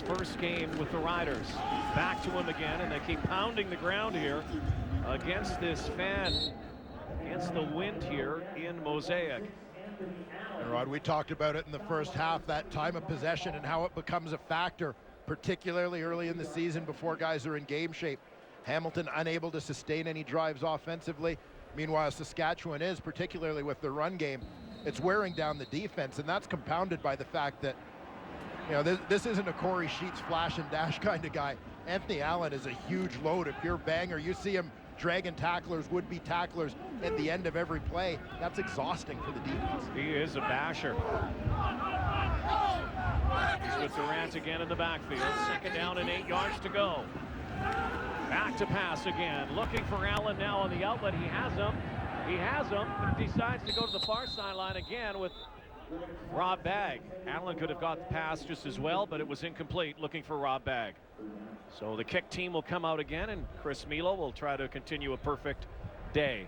first game with the Riders. Back to him again, and they keep pounding the ground here against this fan, against the wind here in Mosaic. And Rod, we talked about it in the first half, that time of possession and how it becomes a factor, particularly early in the season before guys are in game shape. Hamilton unable to sustain any drives offensively. Meanwhile, Saskatchewan is, particularly with the run game. It's wearing down the defense, and that's compounded by the fact that, you know, this isn't a Corey Sheets flash and dash kind of guy. Anthony Allen is a huge load, a pure banger. You see him dragging tacklers, would-be tacklers at the end of every play. That's exhausting for the defense. He is a basher. He's with Durant again in the backfield. 2nd down and 8 yards to go. Back to pass again. Looking for Allen now on the outlet. He has him. He has him, but decides to go to the far sideline again with Rob Bagg. Allen could have got the pass just as well, but it was incomplete, looking for Rob Bagg. So the kick team will come out again, and Chris Milo will try to continue a perfect day.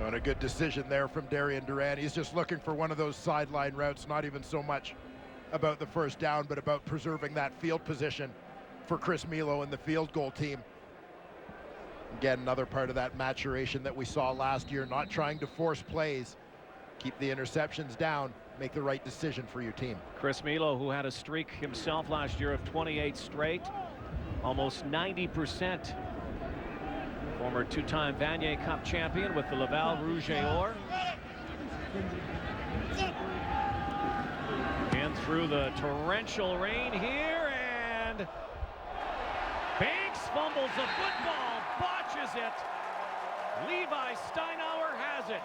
And a good decision there from Darian Durant. He's just looking for one of those sideline routes, not even so much about the first down, but about preserving that field position for Chris Milo and the field goal team. Again, another part of that maturation that we saw last year, not trying to force plays, keep the interceptions down, make the right decision for your team. Chris Milo, who had a streak himself last year of 28 straight, almost 90%. Former 2-time Vanier Cup champion with the Laval Rouge et Or. And through the torrential rain here, and Banks fumbles the football, botches it. Levi Steinauer has it.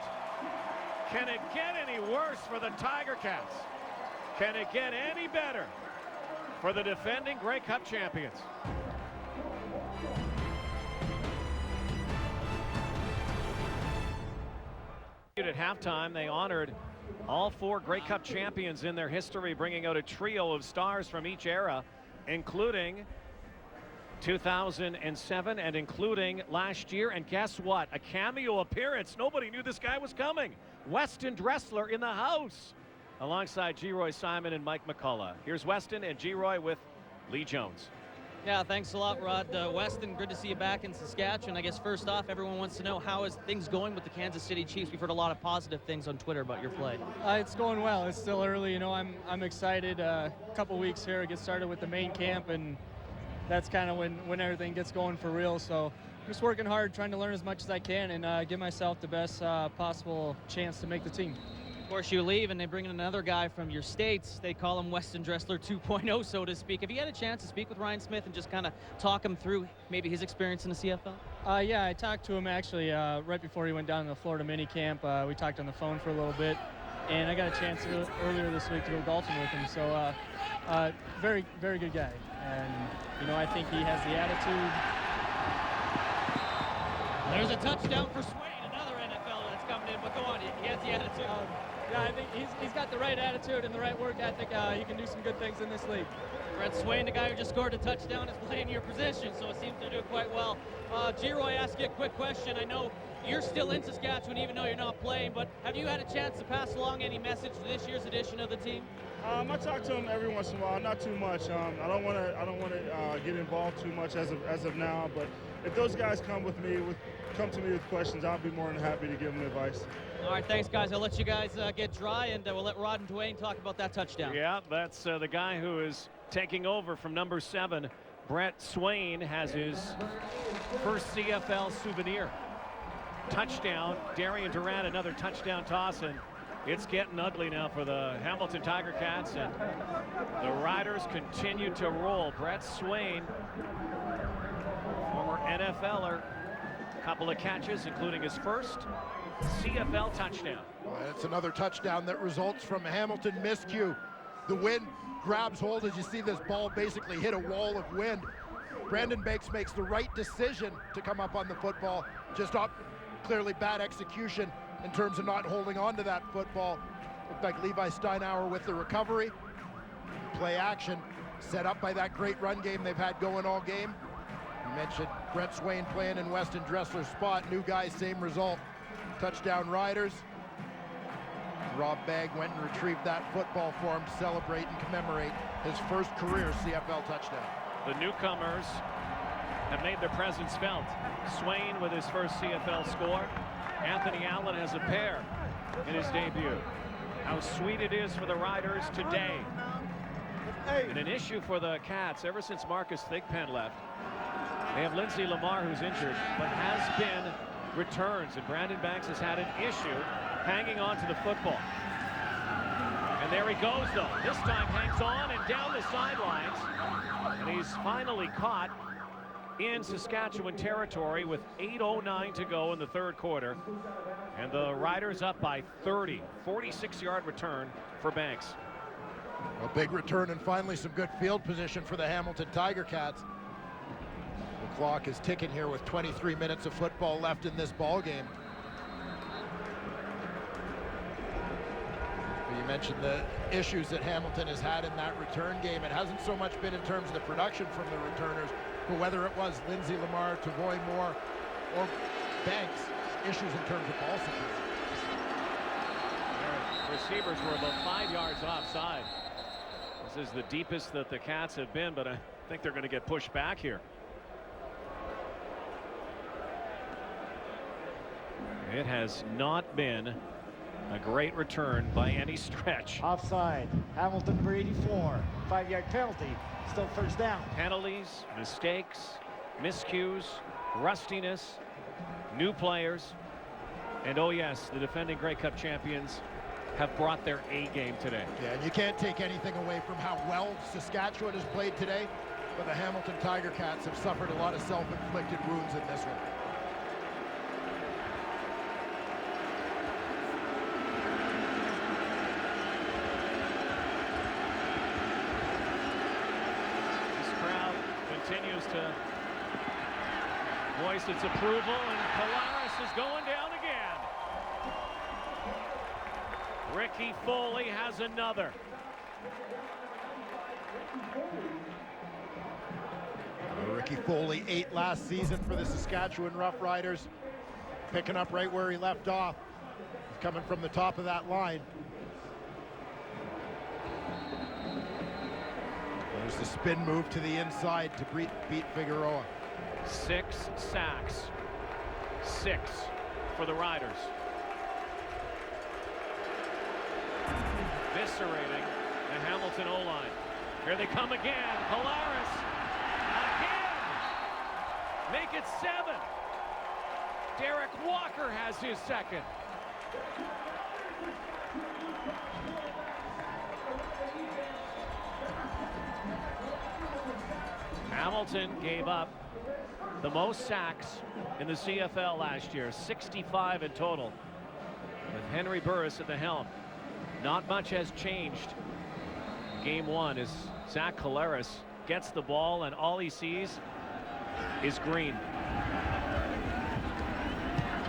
Can it get any worse for the Tiger Cats? Can it get any better for the defending Grey Cup champions? At halftime, they honored all 4 Grey Cup champions in their history, bringing out a trio of stars from each era, including 2007 and including last year. And guess what? A cameo appearance. Nobody knew this guy was coming. Weston Dressler in the house alongside G-Roy Simon and Mike McCullough. Here's Weston and G-Roy with Lee Jones. Yeah, thanks a lot, Rod. Weston, good to see you back in Saskatchewan. I guess first off, everyone wants to know, how is things going with the Kansas City Chiefs? We've heard a lot of positive things on Twitter about your play. It's going well. It's still early. You know, I'm excited. A couple weeks here to get started with the main camp, and that's kind of when everything gets going for real. So I'm just working hard, trying to learn as much as I can and give myself the best possible chance to make the team. Of course, you leave and they bring in another guy from your states. They call him Weston Dressler 2.0, so to speak. Have you had a chance to speak with Ryan Smith and just kind of talk him through maybe his experience in the CFL? Yeah, I talked to him actually right before he went down to the Florida mini camp. We talked on the phone for a little bit, and I got a chance earlier this week to go golfing with him. So very, very good guy. And, you know, I think he has the attitude. There's a touchdown for Swain, another NFLer that's coming in, but go on, he has the attitude. Yeah, I think he's got the right attitude and the right work ethic. He can do some good things in this league. Brett Swain, the guy who just scored a touchdown, is playing your position, so it seems to do quite well. G-Roy, ask you a quick question. I know you're still in Saskatchewan, even though you're not playing, but have you had a chance to pass along any message to this year's edition of the team? I talk to him every once in a while, not too much. I don't want to get involved too much as of now. But if those guys come to me with questions, I'll be more than happy to give them advice. All right, thanks, guys. I'll let you guys get dry, and we'll let Rod and Dwayne talk about that touchdown. Yeah, that's the guy who is taking over from number 7. Brett Swain has his first CFL souvenir. Touchdown. Darian Durant, another touchdown toss, and it's getting ugly now for the Hamilton Tiger Cats, and the Riders continue to roll. Brett Swain, former NFLer, couple of catches, including his first CFL touchdown. It's another touchdown that results from a Hamilton miscue. The wind grabs hold as you see this ball basically hit a wall of wind. Brandon Banks makes the right decision to come up on the football, just clearly bad execution in terms of not holding on to that football. Looked like Levi Steinauer with the recovery. Play action set up by that great run game they've had going all game. You mentioned Brett Swain playing in Weston Dressler's spot. New guy, same result. Touchdown Riders. Rob Bagg went and retrieved that football for him to celebrate and commemorate his first career CFL touchdown. The newcomers have made their presence felt. Swain with his first CFL score. Anthony Allen has a pair in his debut. How sweet it is for the Riders today. And an issue for the Cats ever since Marcus Thigpen left. They have Lindsay Lamar, who's injured, but has been returns. And Brandon Banks has had an issue hanging on to the football. And there he goes, though. This time hangs on and down the sidelines. And he's finally caught in Saskatchewan territory with 8:09 to go in the third quarter. And the Riders up by 30. 46-yard return for Banks. A big return and finally some good field position for the Hamilton Tiger Cats. The clock is ticking here with 23 minutes of football left in this ball game. You mentioned the issues that Hamilton has had in that return game. It hasn't so much been in terms of the production from the returners, but whether it was Lindsay Lamar, Tavoy Moore, or Banks, issues in terms of ball security. Their receivers were about 5 yards offside. This is the deepest that the Cats have been, but I think they're going to get pushed back here. It has not been a great return by any stretch. Offside. Hamilton number 84. 5-yard penalty. Still first down. Penalties, mistakes, miscues, rustiness, new players, and oh yes, the defending Grey Cup champions have brought their A game today. Yeah, and you can't take anything away from how well Saskatchewan has played today, but the Hamilton Tiger Cats have suffered a lot of self-inflicted wounds in this one. Continues to voice its approval, and Collaros is going down again. Ricky Foley has another. Ricky Foley, 8 last season for the Saskatchewan Roughriders, picking up right where he left off. He's coming from the top of that line. There's the spin move to the inside to beat Figueroa. 6 sacks. 6 for the Riders. Eviscerating the Hamilton O-line. Here they come again. Collaros again. Make it 7. Derek Walker has his second. Hamilton gave up the most sacks in the CFL last year, 65 in total, with Henry Burris at the helm. Not much has changed. Game 1 as Zach Collaros gets the ball and all he sees is green.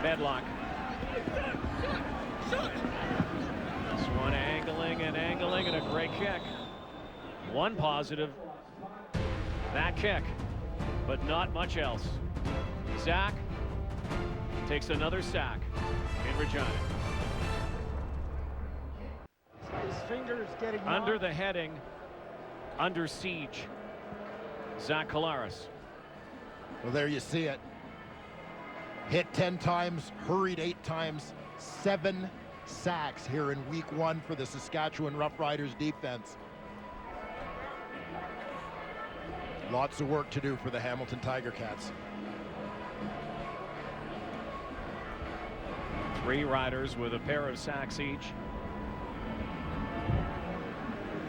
Bedlock. This one angling and angling, and a great kick. One positive, that kick, but not much else. Zach takes another sack in Regina. His fingers getting Under the heading, under siege, Zach Collaros. Well, there you see it. Hit 10 times, hurried 8 times, 7 sacks here in week 1 for the Saskatchewan Roughriders defense. Lots of work to do for the Hamilton Tiger Cats. 3 Riders with a pair of sacks each.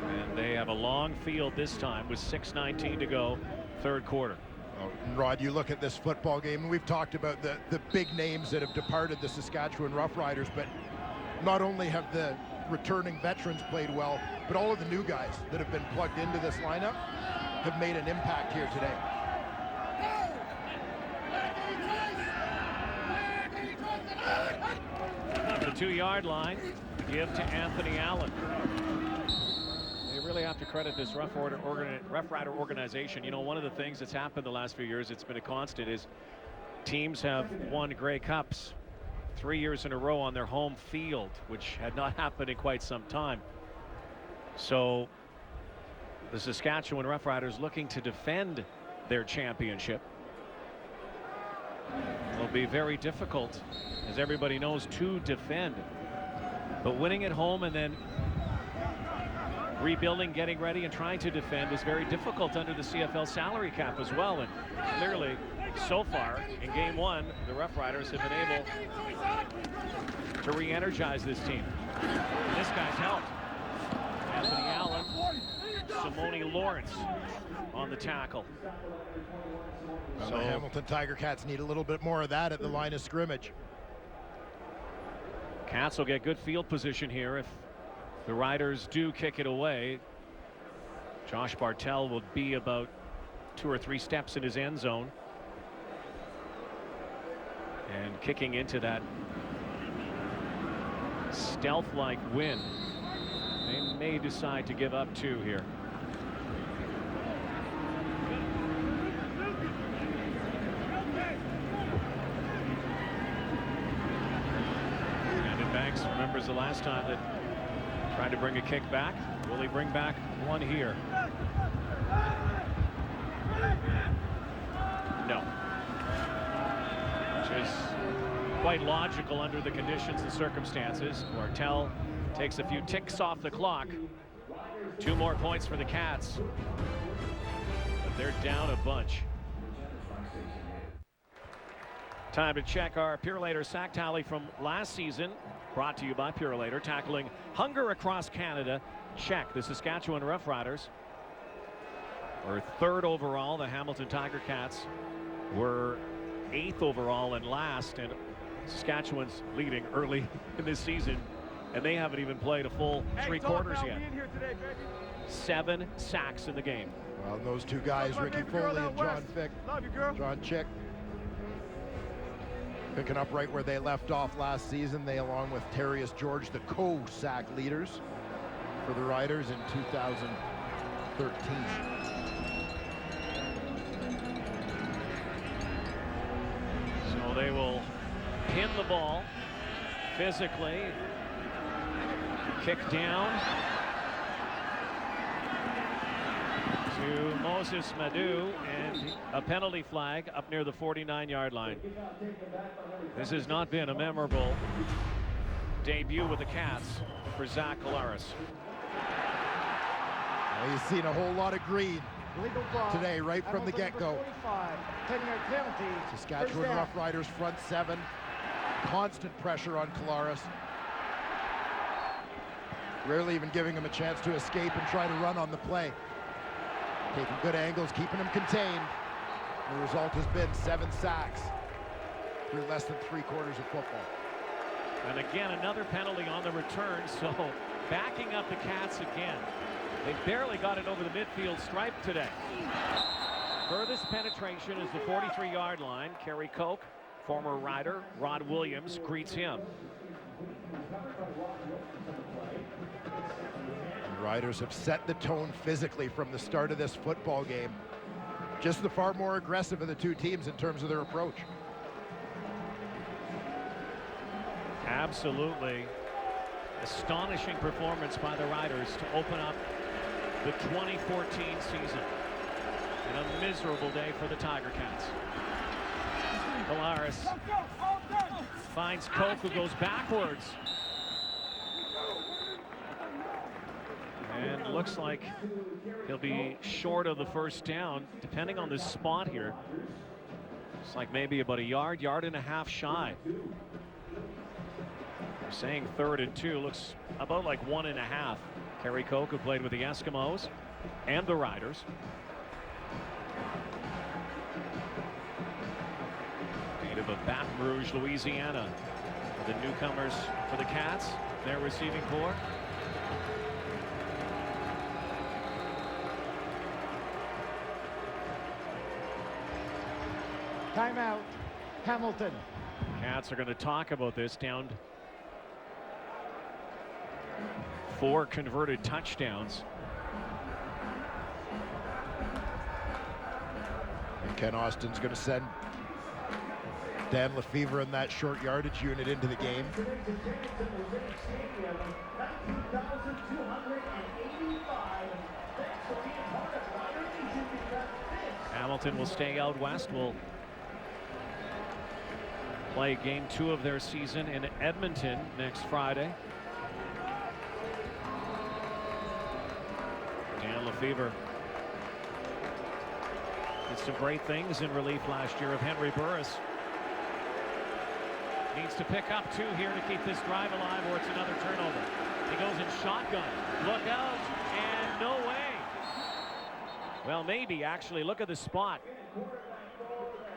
And they have a long field this time with 6:19 to go, third quarter. Oh, Rod, you look at this football game, and we've talked about the big names that have departed the Saskatchewan Roughriders, but not only have the returning veterans played well, but all of the new guys that have been plugged into this lineup have made an impact here today. The 2-yard line, give to Anthony Allen. They really have to credit this Rough Rider organization. You know, one of the things that's happened the last few years, it's been a constant, is teams have won Grey Cups 3 years in a row on their home field, which had not happened in quite some time. So the Saskatchewan Roughriders looking to defend their championship. It'll be very difficult, as everybody knows, to defend. But winning at home and then rebuilding, getting ready, and trying to defend is very difficult under the CFL salary cap as well. And clearly, so far in game one, the Roughriders have been able to re-energize this team. And this guy's helped. Anthony Allen, Simone Lawrence on the tackle. Well, So the Hamilton Tiger Cats need a little bit more of that at the line of scrimmage. Cats will get good field position here if the Riders do kick it away. Josh Bartel will be about 2 or 3 steps in his end zone. And kicking into that stealth-like win. They may decide to give up 2 here. Brandon Banks remembers the last time that tried to bring a kick back. Will he bring back one here? No. Which is quite logical under the conditions and circumstances. Bartel takes a few ticks off the clock. 2 more points for the Cats. But they're down a bunch. Time to check our Purelator sack tally from last season. Brought to you by Purelator, tackling hunger across Canada. Check. The Saskatchewan Roughriders were 3rd overall. The Hamilton Tiger Cats were 8th overall and last. And Saskatchewan's leading early in this season, and they haven't even played a full 3 quarters yet. 7 sacks in the game. Well, those 2 guys, Ricky Foley and John Fick, John Chick, picking up right where they left off last season. They, along with Terrius George, the co-sack leaders for the Riders in 2013. So they will pin the ball physically, kick down to Moses Madu, and a penalty flag up near the 49-yard line. This has not been a memorable debut with the Cats for Zach Collaros. Well, you've seen a whole lot of green today, right from the get-go. 10-yard penalty. Saskatchewan Roughriders front 7. Constant pressure on Collaros. Rarely even giving him a chance to escape and try to run on the play. Taking good angles, keeping him contained. The result has been 7 sacks through less than 3 quarters of football. And again, another penalty on the return, so backing up the Cats again. They barely got it over the midfield stripe today. Furthest penetration is the 43-yard line. Kerry Koch, former Rider, Rod Williams, greets him. The Riders have set the tone physically from the start of this football game. Just the far more aggressive of the 2 teams in terms of their approach. Absolutely astonishing performance by the Riders to open up the 2014 season. And a miserable day for the Tiger Cats. Collaros finds Koch, who goes backwards. And looks like he'll be short of the first down, depending on the spot here. It's like maybe about a yard and a half shy. They're saying 3rd and 2, looks about like 1.5. Kerry Koch, who played with the Eskimos and the Riders. Native of Baton Rouge, Louisiana. The newcomers for the Cats, their receiving corps. Timeout, Hamilton. Cats are going to talk about this. Down 4 converted touchdowns. And Ken Austin's going to send Dan Lefevre in that short yardage unit into the game. Hamilton will stay out west. Will play game 2 of their season in Edmonton next Friday. Dan Lefevre did some great things in relief last year of Henry Burris. Needs to pick up 2 here to keep this drive alive, or it's another turnover. He goes in shotgun. Look out, and no way. Well, maybe, actually. Look at the spot.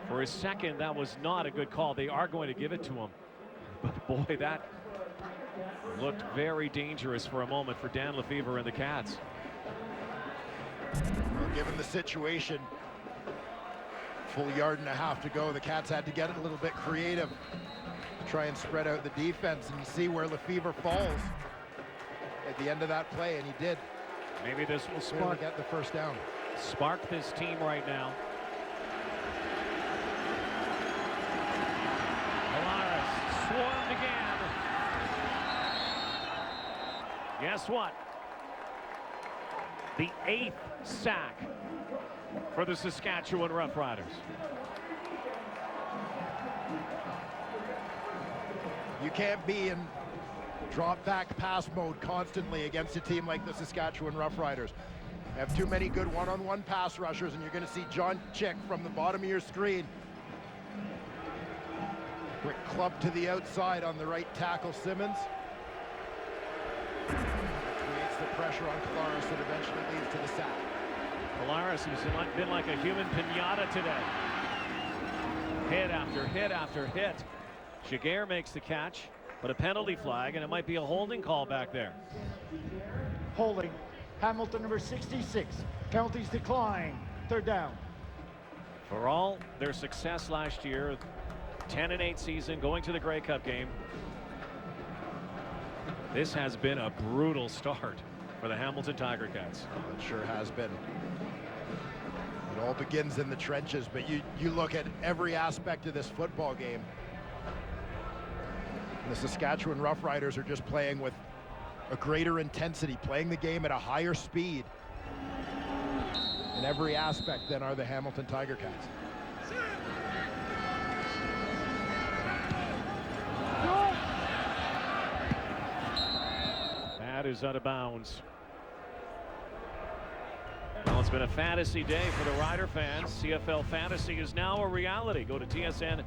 For a second, that was not a good call. They are going to give it to him. But boy, that looked very dangerous for a moment for Dan Lefevre and the Cats. Well, given the situation, full yard and a half to go, the Cats had to get a little bit creative to try and spread out the defense and see where Lefevre falls at the end of that play, and he did. Maybe this will Spark get the first down. Spark this team right now. Alaris swarmed again. Guess what? The 8th sack for the Saskatchewan Roughriders. You can't be in drop back pass mode constantly against a team like the Saskatchewan Roughriders. You have too many good one-on-one pass rushers, and you're going to see John Chick from the bottom of your screen. Quick club to the outside on the right tackle, Simmons. Creates the pressure on Kolaris that eventually leads to the sack. Kolaris has been like a human pinata today. Hit after hit after hit. Jaguar makes the catch, but a penalty flag, and it might be a holding call back there. Holding. Hamilton, number 66. Penalties decline. 3rd down. For all their success last year, 10-8 season, going to the Grey Cup game, this has been a brutal start for the Hamilton Tiger Cats. Oh, it sure has been. It all begins in the trenches, but you look at every aspect of this football game. The Saskatchewan Roughriders are just playing with a greater intensity, playing the game at a higher speed in every aspect than are the Hamilton Tiger Cats. That is out of bounds. Well, it's been a fantasy day for the Rider fans. CFL Fantasy is now a reality. Go to TSN